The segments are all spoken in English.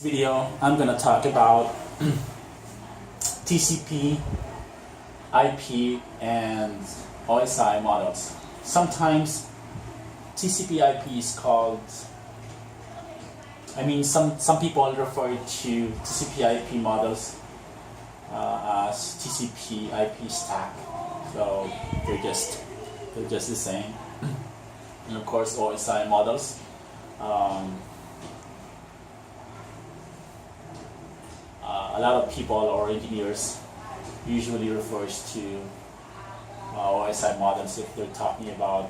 Video I'm gonna talk about TCP, IP, and OSI models. Sometimes TCP/IP is called. Some people refer to TCP/IP models as TCP/IP Stack. So they're just the same. And of course, OSI models. A lot of people or engineers usually refers to OSI models if they're talking about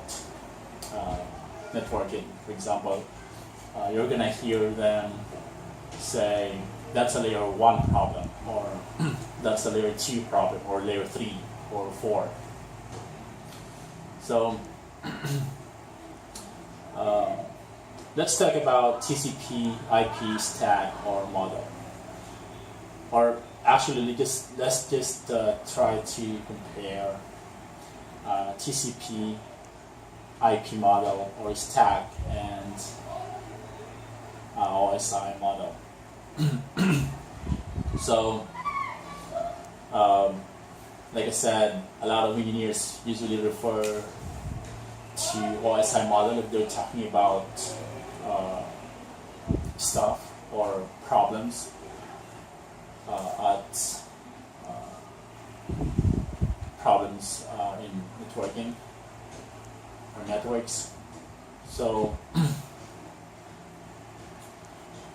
networking. For example, you're gonna hear them say that's a layer 1 problem, or that's a layer 2 problem, or layer 3 or 4. So let's talk about TCP/IP stack or model. Or actually, let's just try to compare TCP/IP model or stack and OSI model. So, like I said, a lot of engineers usually refer to OSI model if they're talking about stuff or problems in networking or networks. So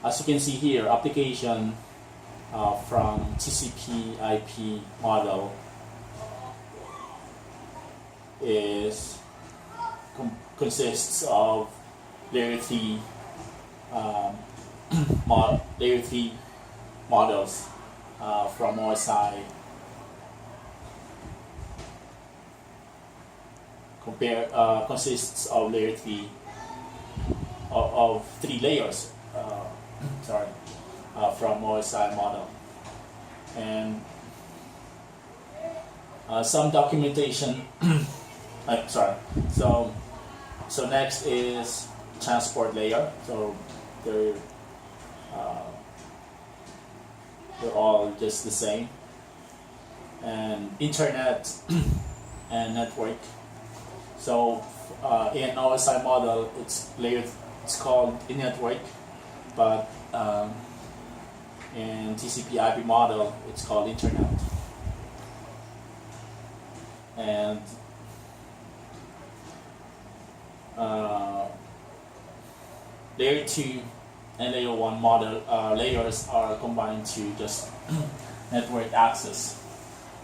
as you can see here, application from TCP/IP model consists of layer 3 models from OSI. Consists of layer 3 of 3 layers. From OSI model, and some documentation. So next is transport layer. So they're all just the same. And internet and network. So in OSI model, it's called network, but in TCP/IP model, it's called internet. And layer 2 and layer 1 model layers are combined to just network access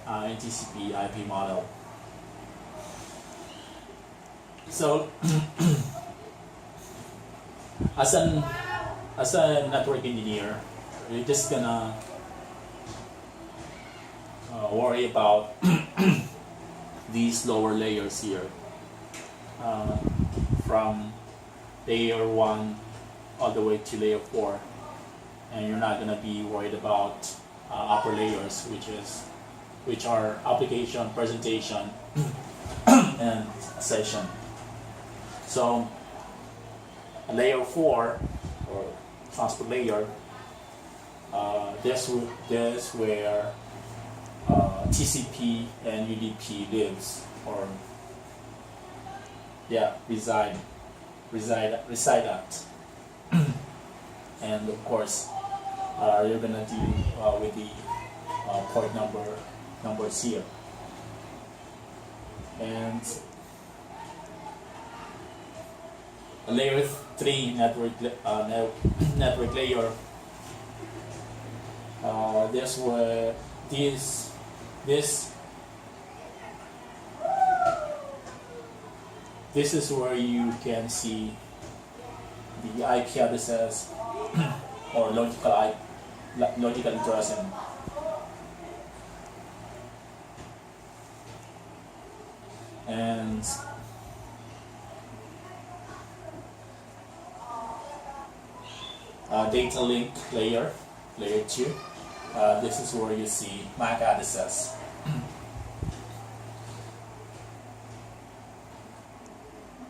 in TCP/IP model. So as a network engineer, you're just gonna worry about these lower layers here, from layer 1 all the way to layer 4, and you're not gonna be worried about upper layers, which are application, presentation, and session. So layer 4 or transport layer, this where TCP and UDP lives, or reside at. And of course, you're gonna deal with the port numbers here. And layer 3 network layer. This is where you can see the IP addresses or logical addressing. And data link layer 2. This is where you see MAC addresses.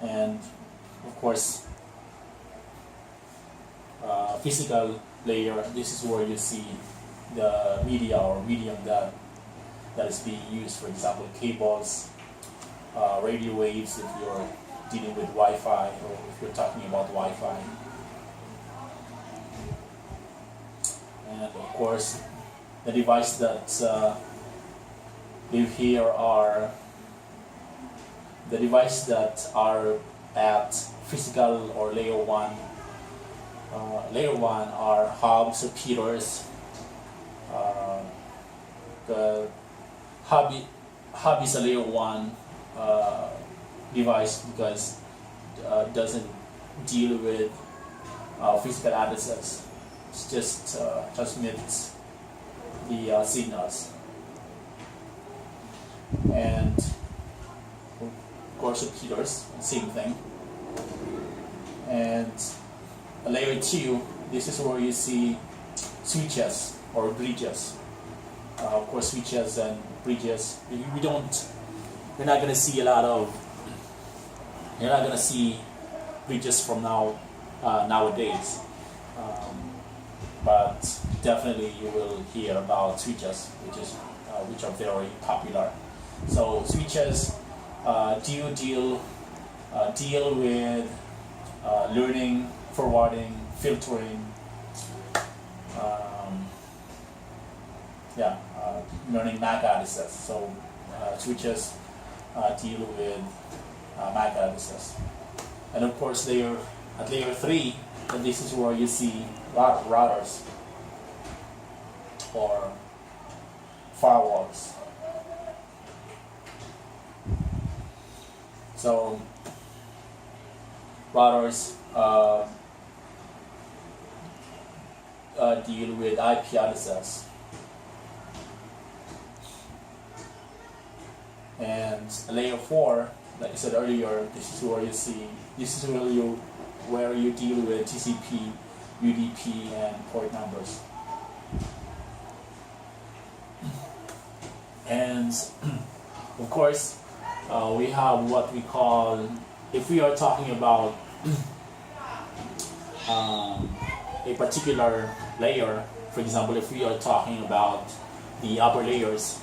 And of course, physical layer, this is where you see the media or medium that is being used. For example, cables, radio waves if you're dealing with Wi-Fi or if you're talking about Wi-Fi. And of course, the device that live here are the devices that are at physical or layer 1. Layer 1 are hubs, repeaters. The hub is a layer 1 device because it doesn't deal with physical addresses. It just transmits the signals. And of course repeaters, same thing. And layer 2, this is where you see switches or bridges. Of course, switches and bridges, you're not gonna see bridges from nowadays. But definitely you will hear about switches, which are very popular. So switches deal with learning, forwarding, filtering, learning MAC addresses. So switches deal with MAC addresses. And of course, at layer 3, and this is where you see routers or firewalls. So routers deal with IP addresses. And layer 4, like I said earlier, this is where you deal with TCP, UDP, and port numbers. And of course, we have what we call, if we are talking about a particular layer, for example, if we are talking about the upper layers,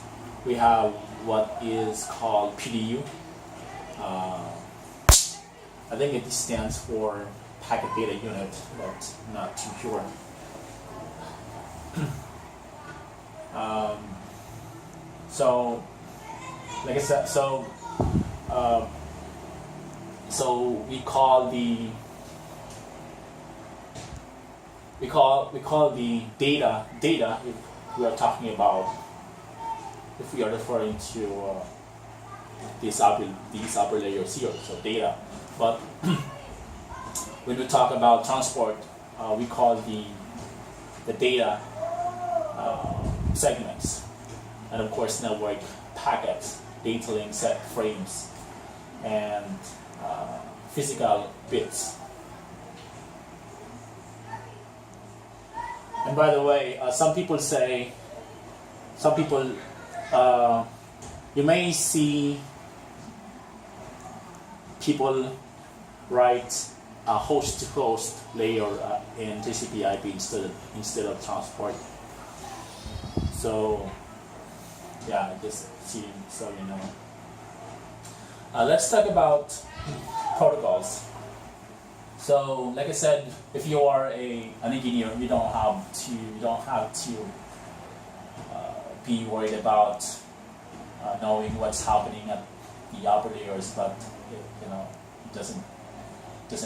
we have what is called PDU. I think it stands for packet data unit, but not too sure. So, like I said, so we call the data if we are talking about, if we are referring to these upper layers here, so data. But when we talk about transport, we call the data segments, and of course network packets, data link set frames, and physical bits. And by the way, you may see people write a host-to-host layer in TCPIP instead of transport. So yeah, just so you know. Let's talk about protocols. So, like I said, if you are an engineer, you don't have to be worried about knowing what's happening at the upper layers, but it doesn't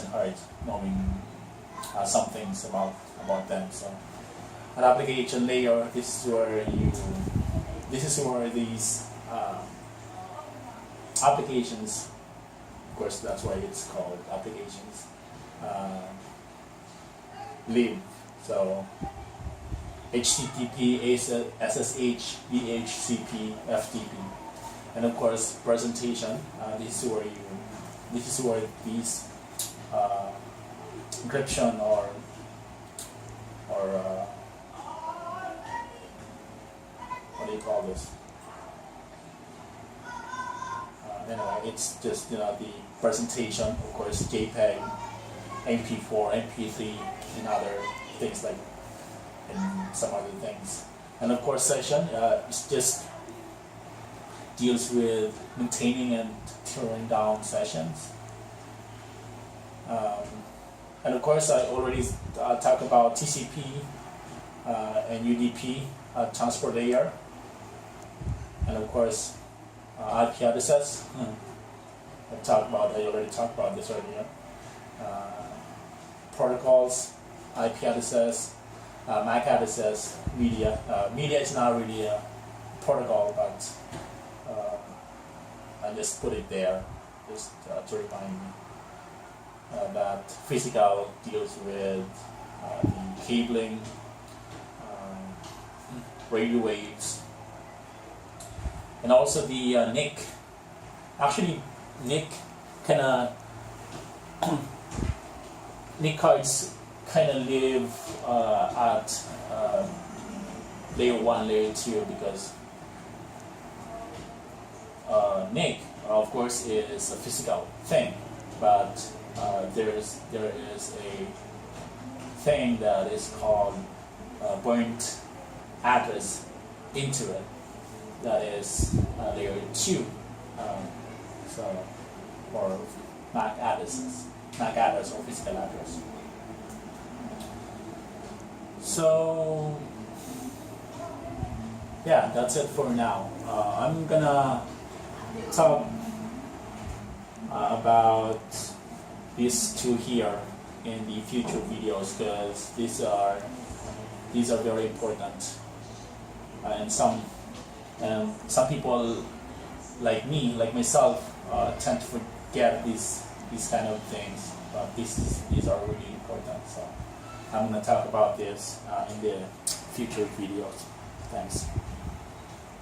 hurt knowing some things about them. So, an application layer, this is where these applications, of course, that's why it's called applications, live. So HTTP, SSH, DHCP, FTP, and of course presentation. This is where these encryption or what do you call this? Anyway, it's just the presentation. Of course, JPEG, MP4, MP3, and other things like, and some other things. And of course, session is just deals with maintaining and tearing down sessions. And of course, I already talked about TCP and UDP transport layer, and of course IP addresses. I already talked about this earlier. Protocols, IP addresses, MAC addresses, media. Media is not really a protocol, but I just put it there just to remind me that physical deals with the cabling, radio waves, and also the NIC. Actually, NIC kind of NIC cards kind of live at layer 1, layer 2, because NIC, of course, is a physical thing, but there is a thing that is called burnt address into it. That is layer 2, or MAC address or physical address. So yeah, that's it for now. I'm gonna talk about these two here in the future videos, because these are very important, and some people like me, like myself, tend to forget these kind of things, but these are really important. So I'm going to talk about this in the future videos. Thanks.